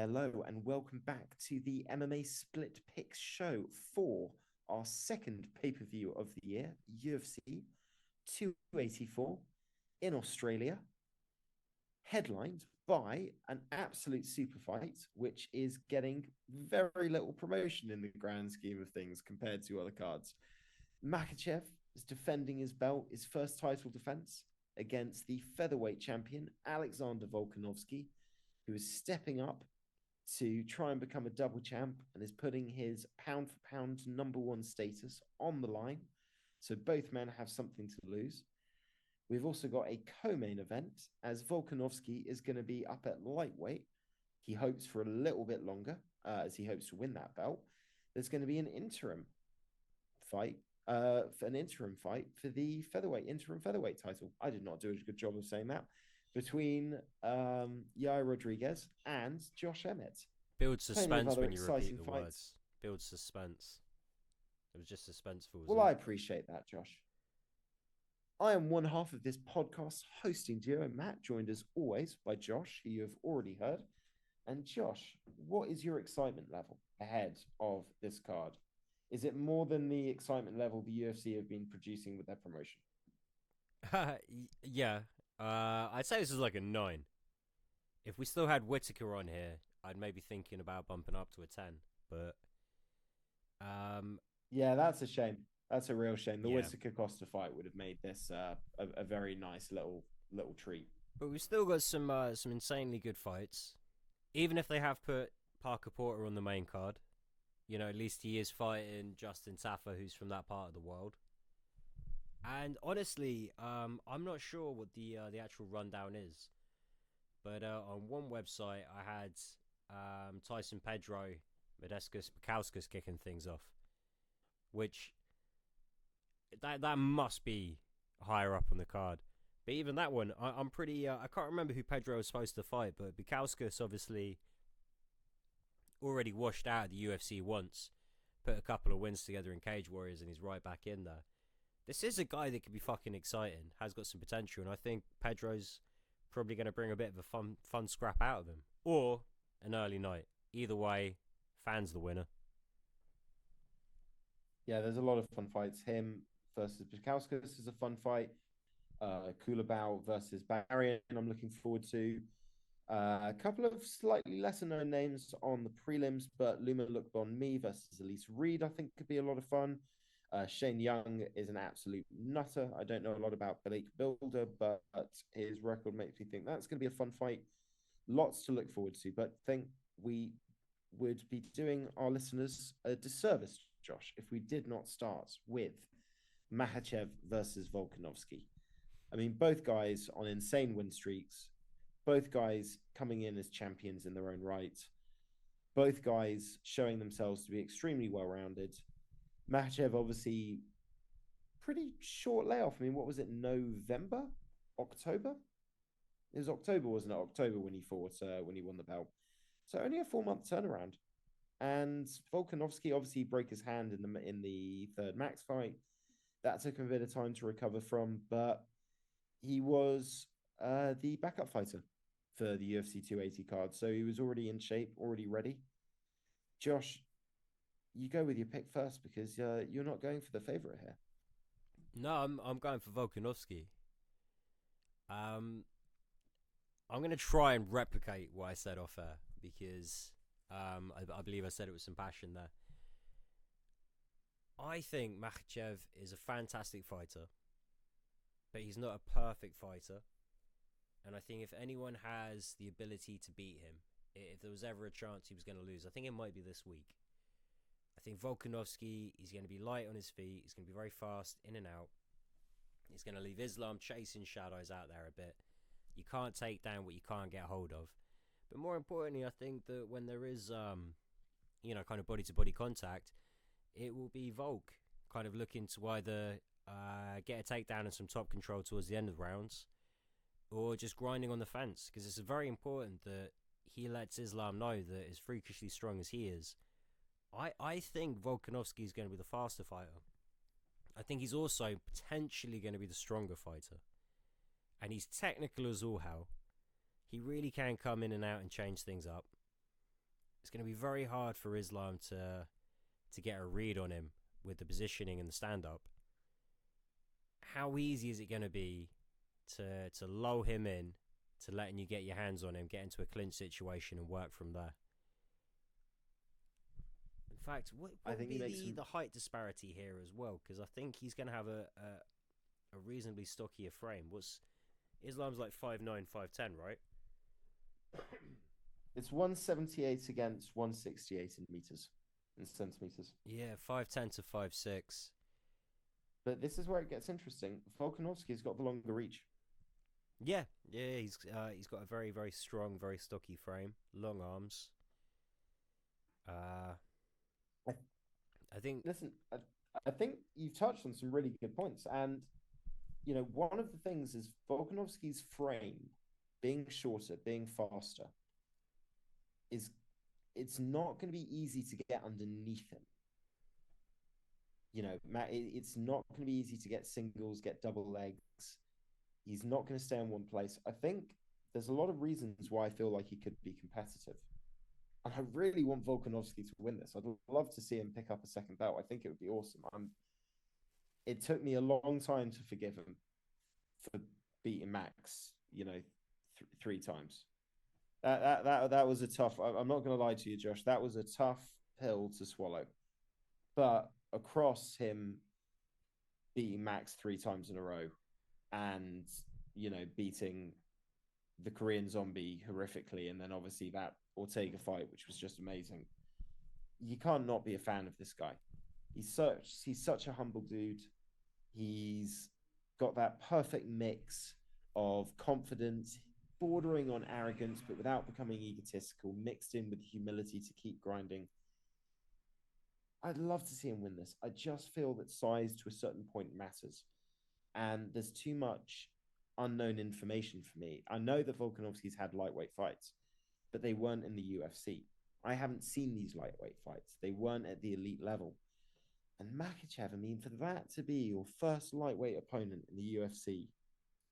Hello and welcome back to the MMA Split Picks show for our second pay-per-view of the year, UFC 284 in Australia, headlined by an absolute super fight, which is getting very little promotion in the grand scheme of things compared to other cards. Makhachev is defending his belt, his first title defense against the featherweight champion, Alexander Volkanovski, who is stepping up to try and become a double champ and is putting his pound for pound number one status on the line. So both men have something to lose. We've also got a co-main event as Volkanovski is going to be up at lightweight. He hopes for a little bit longer as he hopes to win that belt. There's going to be an interim fight for the interim featherweight title. I did not do a good job of saying that. Between Yair Rodriguez and Josh Emmett. Build Plenty of suspense other when you repeat exciting the fights. words. Build suspense. It was just suspenseful. Well, I appreciate that, Josh. I am one half of this podcast hosting duo, and Matt, joined as always by Josh, who you have already heard. And Josh, what is your excitement level ahead of this card? Is it more than the excitement level the UFC have been producing with their promotion? Yeah. I'd say this is like a 9. If we still had Whitaker on here, I'd maybe thinking about bumping up to a 10. But yeah, that's a shame. That's a real shame. The yeah. Whitaker Costa fight would have made this a very nice little treat. But we've still got some insanely good fights. Even if they have put Parker Porter on the main card, you know, at least he is fighting Justin Tafa, who's from that part of the world. And honestly, I'm not sure what the actual rundown is. But on one website, I had Tyson Pedro, Medescus, Bukowskis kicking things off, which that must be higher up on the card. But even that one, I'm pretty. I can't remember who Pedro was supposed to fight, but Bukowskis obviously already washed out of the UFC once, put a couple of wins together in Cage Warriors, and he's right back in there. This is a guy that could be fucking exciting, has got some potential, and I think Pedro's probably going to bring a bit of a fun scrap out of him. Or an early night. Either way, fans the winner. Yeah, there's a lot of fun fights. Him versus Bukowskis is a fun fight. Kulabau versus Barrier, I'm looking forward to. A couple of slightly lesser known names on the prelims, but Luma Lookbon-Me versus Elise Reed, I think could be a lot of fun. Shane Young is an absolute nutter. I don't know a lot about Blake Builder, but his record makes me think that's going to be a fun fight. Lots to look forward to, but I think we would be doing our listeners a disservice, Josh, if we did not start with Makhachev versus Volkanovski. I mean, both guys on insane win streaks, both guys coming in as champions in their own right, both guys showing themselves to be extremely well-rounded. Makhachev, obviously, pretty short layoff. I mean, what was it, November? October? It was October, wasn't it? October when he fought, when he won the belt. So only a 4-month turnaround. And Volkanovski obviously broke his hand in the third Max fight. That took him a bit of time to recover from, but he was the backup fighter for the UFC 280 card. So he was already in shape, already ready. Josh, you go with your pick first because you're not going for the favorite here. No, I'm going for Volkanovski. I'm going to try and replicate what I said off air because I believe I said it with some passion there. I think Makhachev is a fantastic fighter, but he's not a perfect fighter. And I think if anyone has the ability to beat him, if there was ever a chance he was going to lose, I think it might be this week. I think Volkanovski, he's going to be light on his feet. He's going to be very fast, in and out. He's going to leave Islam chasing shadows out there a bit. You can't take down what you can't get hold of. But more importantly, I think that when there is, kind of body-to-body contact, it will be Volk kind of looking to either get a takedown and some top control towards the end of the rounds, or just grinding on the fence. Because it's very important that he lets Islam know that as freakishly strong as he is, I think Volkanovski is going to be the faster fighter. I think he's also potentially going to be the stronger fighter. And he's technical as all hell. He really can come in and out and change things up. it's going to be very hard for Islam to get a read on him with the positioning and the stand up. How easy is it going to be to lull him in, to letting you get your hands on him, get into a clinch situation and work from there? In fact, what would be the height disparity here as well? Because I think he's going to have a reasonably stockier frame. Islam's like 5'9", 5'10", right? It's 178 against 168 in meters, in centimeters. Yeah, 5'10" to 5'6". But this is where it gets interesting. Volkanovski's got the longer reach. Yeah, he's got a very, very strong, very stocky frame, long arms. I think. Listen, I think you've touched on some really good points, and one of the things is Volkanovski's frame being shorter, being faster, it's not going to be easy to get underneath him. It's not going to be easy to get singles, get double legs. He's not going to stay in one place. I think there's a lot of reasons why I feel like he could be competitive. And I really want Volkanovski to win this. I'd love to see him pick up a second belt. I think it would be awesome. It took me a long time to forgive him for beating Max, three times. That was a tough. I'm not going to lie to you, Josh. That was a tough pill to swallow. But across him beating Max 3 times in a row, and beating the Korean Zombie horrifically, and then obviously that Ortega fight, which was just amazing. You can't not be a fan of this guy. He's such a humble dude. He's got that perfect mix of confidence, bordering on arrogance, but without becoming egotistical, mixed in with humility to keep grinding. I'd love to see him win this. I just feel that size to a certain point matters. And there's too much unknown information for me. I know that Volkanovski's had lightweight fights, but they weren't in the UFC. I haven't seen these lightweight fights. They weren't at the elite level. And Makhachev, for that to be your first lightweight opponent in the UFC,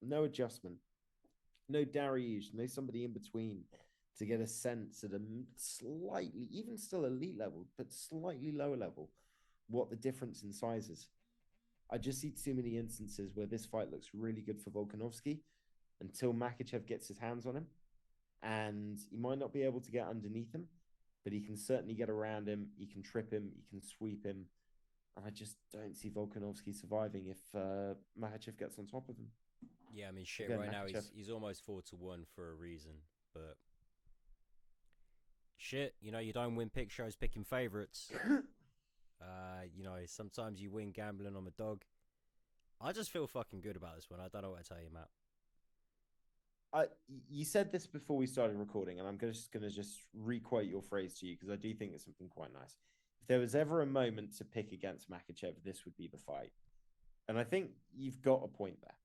no adjustment, no Dariush, no somebody in between to get a sense at a slightly, even still elite level, but slightly lower level, what the difference in size is. I just see too many instances where this fight looks really good for Volkanovski until Makhachev gets his hands on him. And he might not be able to get underneath him, but he can certainly get around him. He can trip him. He can sweep him. And I just don't see Volkanovski surviving if Makhachev gets on top of him. Yeah, shit, again, right Makhachev. Now he's almost 4-1 for a reason. But shit, you don't win pick shows picking favorites. Sometimes you win gambling on the dog. I just feel fucking good about this one. I don't know what to tell you, Matt. You said this before we started recording, and I'm just going to re-quote your phrase to you because I do think it's something quite nice. If there was ever a moment to pick against Makhachev, this would be the fight. And I think you've got a point there.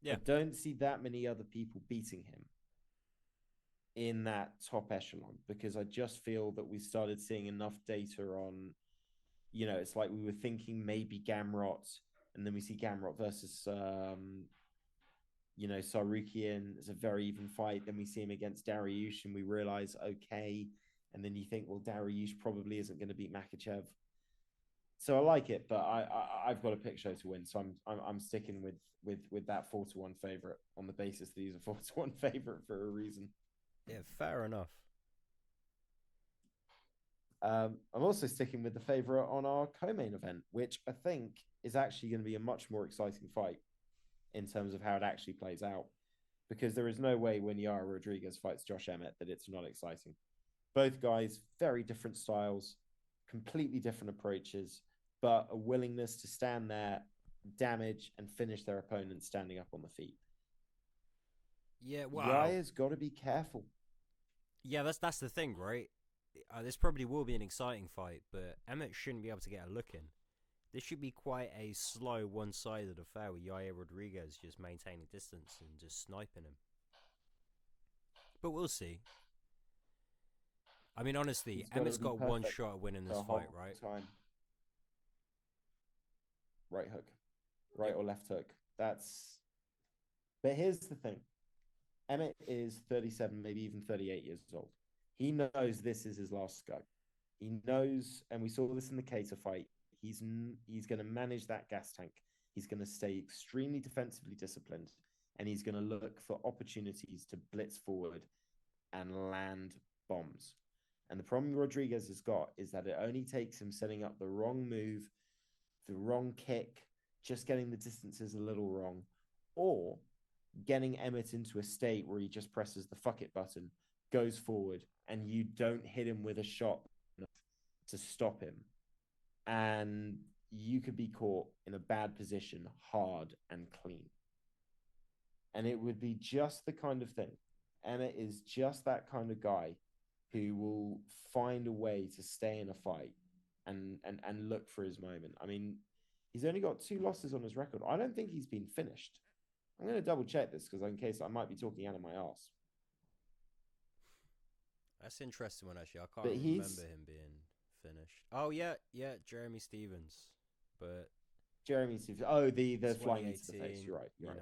Yeah. I don't see that many other people beating him in that top echelon because I just feel that we started seeing enough data on, it's like we were thinking maybe Gamrot, and then we see Gamrot versus, Sarukian. It's a very even fight. Then we see him against Dariush, and we realize, okay. And then you think, well, Dariush probably isn't going to beat Makhachev. So I like it, but I've got a pick show to win. So I'm sticking with that 4-1 favorite on the basis that he's a 4-1 favorite for a reason. Yeah, fair enough. I'm also sticking with the favorite on our co-main event, which I think is actually going to be a much more exciting fight in terms of how it actually plays out. Because there is no way when Yara Rodriguez fights Josh Emmett that it's not exciting. Both guys, very different styles, completely different approaches, but a willingness to stand there, damage, and finish their opponent standing up on the feet. Yeah, wow. Yaya's got to be careful. Yeah, that's the thing, right? This probably will be an exciting fight, but Emmett shouldn't be able to get a look in. This should be quite a slow, one-sided affair with Yaya Rodriguez just maintaining distance and just sniping him. But we'll see. Honestly, Emmett's got one shot at winning this fight, right? Time. Right hook. Right or left hook. But here's the thing. Emmett is 37, maybe even 38 years old. He knows this is his last go. He knows, and we saw this in the Cater fight. He's going to manage that gas tank. He's going to stay extremely defensively disciplined, and he's going to look for opportunities to blitz forward and land bombs. And the problem Rodriguez has got is that it only takes him setting up the wrong move, the wrong kick, just getting the distances a little wrong, or getting Emmett into a state where he just presses the fuck it button, goes forward, and you don't hit him with a shot to stop him. And you could be caught in a bad position, hard and clean. And it would be just the kind of thing. Emmett is just that kind of guy who will find a way to stay in a fight and look for his moment. I mean, he's only got 2 losses on his record. I don't think he's been finished. I'm going to double check this because in case I might be talking out of my ass. That's an interesting one, actually. I can't remember him being finished. Oh, yeah, Jeremy Stevens. But Jeremy Stevens. Oh, the flying into the face. You're right. You're right.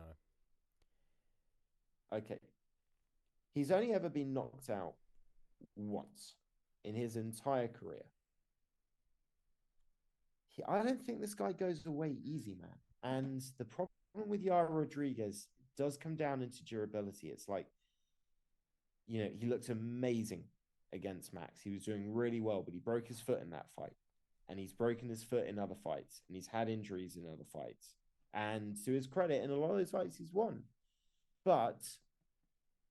Okay. He's only ever been knocked out once in his entire career. I don't think this guy goes away easy, man. And the problem with Yair Rodriguez does come down into durability. It's like, he looked amazing against Max. He was doing really well, but he broke his foot in that fight. And he's broken his foot in other fights. And he's had injuries in other fights. And to his credit, in a lot of those fights, he's won. But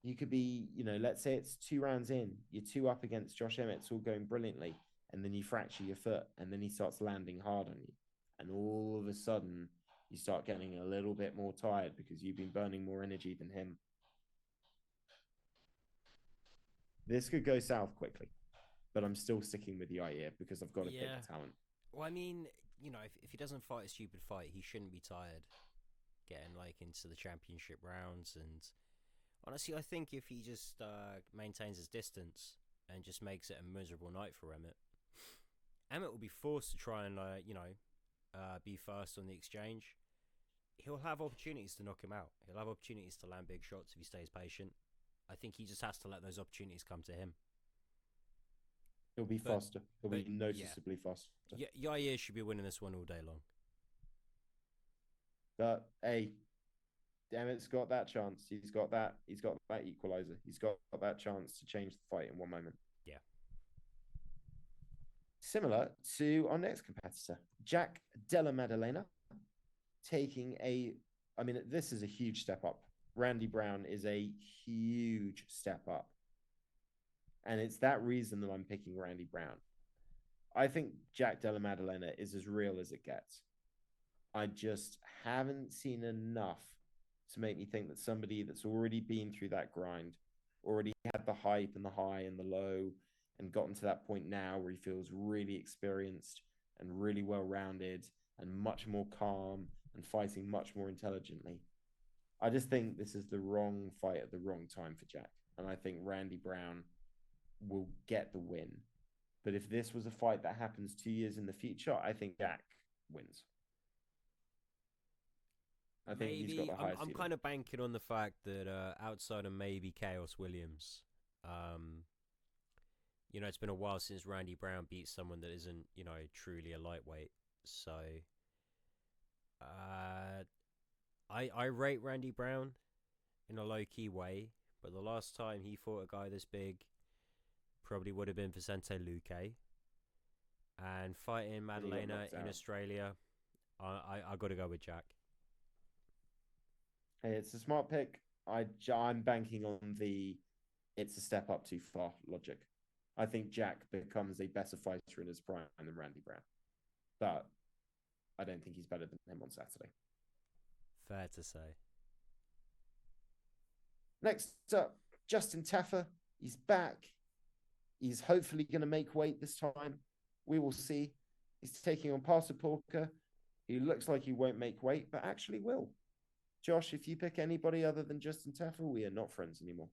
you could be, let's say it's 2 rounds in. You're 2 up against Josh Emmett. It's all going brilliantly. And then you fracture your foot. And then he starts landing hard on you. And all of a sudden, you start getting a little bit more tired because you've been burning more energy than him. This could go south quickly, but I'm still sticking with Yair because I've got to pick the talent. Well, I mean, if he doesn't fight a stupid fight, he shouldn't be tired getting into the championship rounds. And honestly, I think if he just maintains his distance and just makes it a miserable night for Emmett will be forced to try and be first on the exchange. He'll have opportunities to knock him out. He'll have opportunities to land big shots if he stays patient. I think he just has to let those opportunities come to him. He'll be faster. He'll be noticeably faster. Yair should be winning this one all day long. But hey, Emmett's got that chance. He's got that equalizer. He's got that chance to change the fight in one moment. Yeah. Similar to our next competitor, Jack Della Maddalena, this is a huge step up. Randy Brown is a huge step up. And it's that reason that I'm picking Randy Brown. I think Jack Della Maddalena is as real as it gets. I just haven't seen enough to make me think that somebody that's already been through that grind, already had the hype and the high and the low, and gotten to that point now where he feels really experienced and really well-rounded and much more calm and fighting much more intelligently. I just think this is the wrong fight at the wrong time for Jack. And I think Randy Brown will get the win. But if this was a fight that happens 2 years in the future, I think Jack wins. I think he's got the highest. I'm kind of banking on the fact that outside of maybe Chaos Williams, it's been a while since Randy Brown beat someone that isn't, truly a lightweight. So I rate Randy Brown in a low-key way, but the last time he fought a guy this big probably would have been Vicente Luque. And fighting Maddalena in Australia, I got to go with Jack. Hey, it's a smart pick. I'm banking on it's a step up too far logic. I think Jack becomes a better fighter in his prime than Randy Brown. But I don't think he's better than him on Saturday. Fair to say. Next up, Justin Tafa. He's back. He's hopefully going to make weight this time. We will see. He's taking on Parsa Porker. He looks like he won't make weight, but actually will. Josh, if you pick anybody other than Justin Tafa, we are not friends anymore.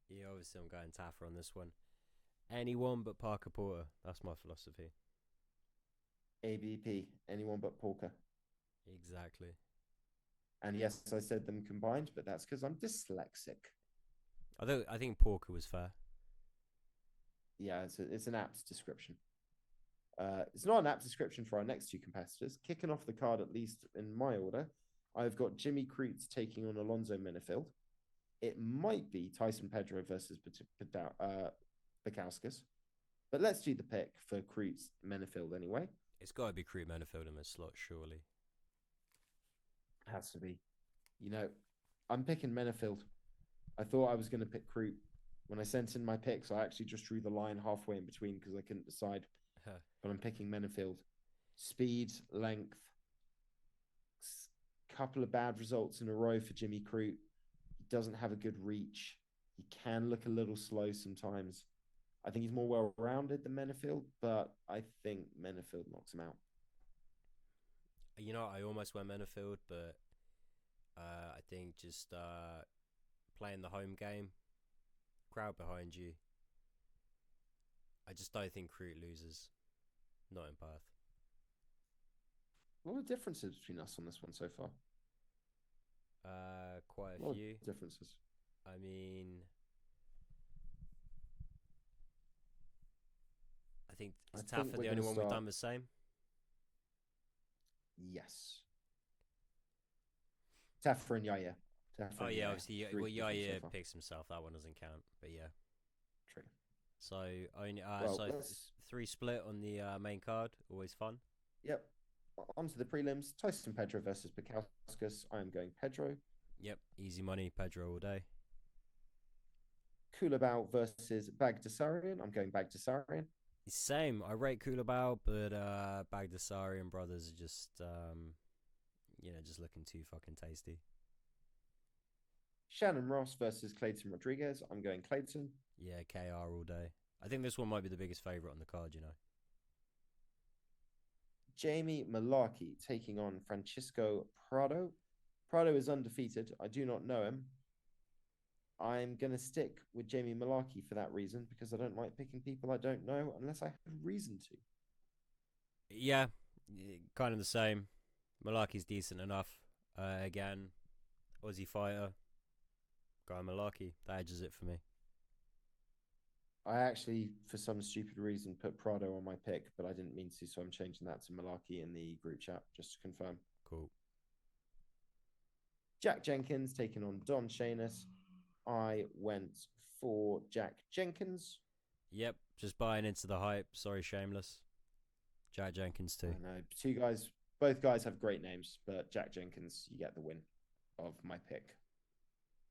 Yeah, obviously I'm going Tafa on this one. Anyone but Parker Porter. That's my philosophy. ABP. Anyone but Porker. Exactly. And yes, I said them combined, but that's because I'm dyslexic. I think Porker was fair. Yeah, it's an apt description. It's not an apt description for our next two competitors. Kicking off the card, at least in my order, I've got Jimmy Crute taking on Alonzo Menifield. It might be Tyson Pedro versus Bakauskas, but let's do the pick for Crute Menifield anyway. It's got to be Crute Menifield in the slot, surely. Has to be. You know, I'm picking Menifield. I thought I was going to pick Crute. When I sent in my picks, I actually just drew the line halfway in between because I couldn't decide. But I'm picking Menifield. Speed, length, couple of bad results in a row for Jimmy Crute. He doesn't have a good reach. He can look a little slow sometimes. I think he's more well-rounded than Menifield, but I think Menifield knocks him out. You know, I almost went Menifield, but I think just playing the home game, crowd behind you. I just don't think Crute loses. Not in Perth. What are the differences between us on this one so far? Quite a What few differences. I mean, I think Taffa the only one we've done the same. Yes. Taffa and Yaya. Oh yeah, obviously. Well, Yaya picks himself. That one doesn't count. But yeah. True. So only well, three split on the main card. Always fun. Yep. On to the prelims. Tyson Pedro versus Bakauskas. I am going Pedro. Yep. Easy money. Pedro all day. Kulabau versus Bagdasarian. I'm going Bagdasarian. Same. I rate Kulabau, but Bagdasarian brothers are just just looking too fucking tasty. Shannon Ross versus Clayton Rodriguez. I'm going Clayton. Yeah, KR all day. I think this one might be the biggest favourite on the card, you know. Jamie Malarkey taking on Francisco Prado. Prado is undefeated. I do not know him. I'm going to stick with Jamie Malarkey for that reason, because I don't like picking people I don't know unless I have reason to. Yeah, kind of the same. Malarkey's decent enough. Again, Aussie fighter. Guy Malarkey. That edges it for me. I actually, for some stupid reason, put Prado on my pick, but I didn't mean to, so I'm changing that to Malarkey in the group chat, just to confirm. Cool. Jack Jenkins taking on Don Shanis. I went for Jack Jenkins. Yep, just buying into the hype. Sorry, Shameless. Jack Jenkins too. I know. Both guys have great names, but Jack Jenkins, you get the win of my pick.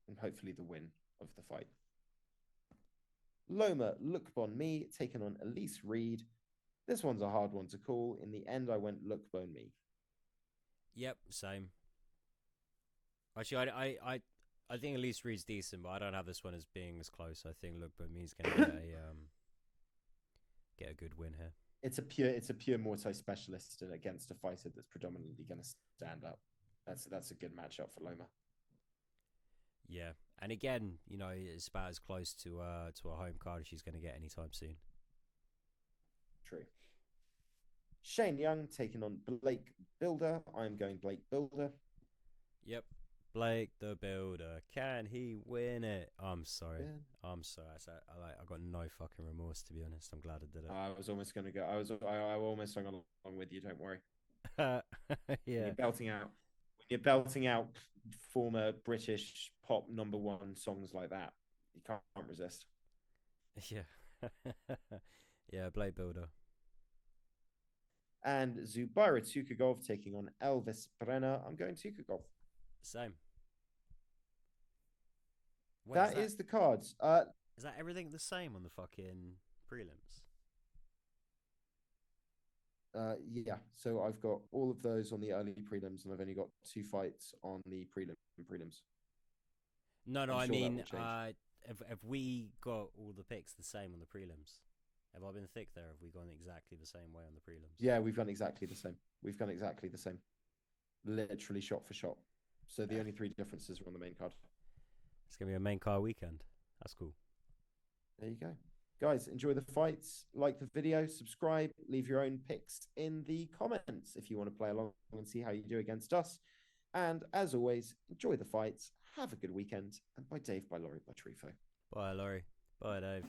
And hopefully the win of the fight. Loma Lookbon-Me taking on Elise Reed. This one's a hard one to call. In the end, I went Lookbon-Me. Yep, same. Actually, I think Elise Reed's decent, but I don't have this one as being as close. I think Lookbon-Me's going to get a good win here. It's a pure Muay Thai specialist against a fighter that's predominantly going to stand up. That's a good matchup for Loma. Yeah, and again, you know, it's about as close to a home card as she's going to get anytime soon. True. Shane Young taking on Blake Builder. I'm going Blake Builder. Yep, Blake the Builder. Can he win it? I'm sorry. Yeah. I'm sorry. I got no fucking remorse, to be honest. I'm glad I did it. I was almost going to go. I almost hung along with you. Don't worry. Yeah. When you're belting out former British pop #1 songs like that, you can't resist. Yeah. Yeah, Blade Builder. And Zubaira Tukagov taking on Elvis Brenner. I'm going Tukagov. Same. Wait, that is the cards. Is that everything the same on the fucking prelims? Yeah. So I've got all of those on the early prelims, and I've only got 2 fights on the prelims. No, I mean, have we got all the picks the same on the prelims? Have I been thick there? Have we gone exactly the same way on the prelims? Yeah, we've gone exactly the same. Literally shot for shot. So the only 3 differences are on the main card. It's going to be a main card weekend. That's cool. There you go. Guys, enjoy the fights. Like the video, subscribe, leave your own picks in the comments if you want to play along and see how you do against us. And as always, enjoy the fights. Have a good weekend. And by Dave, by Laurie, by Trifo. Bye, Laurie. Bye, Dave.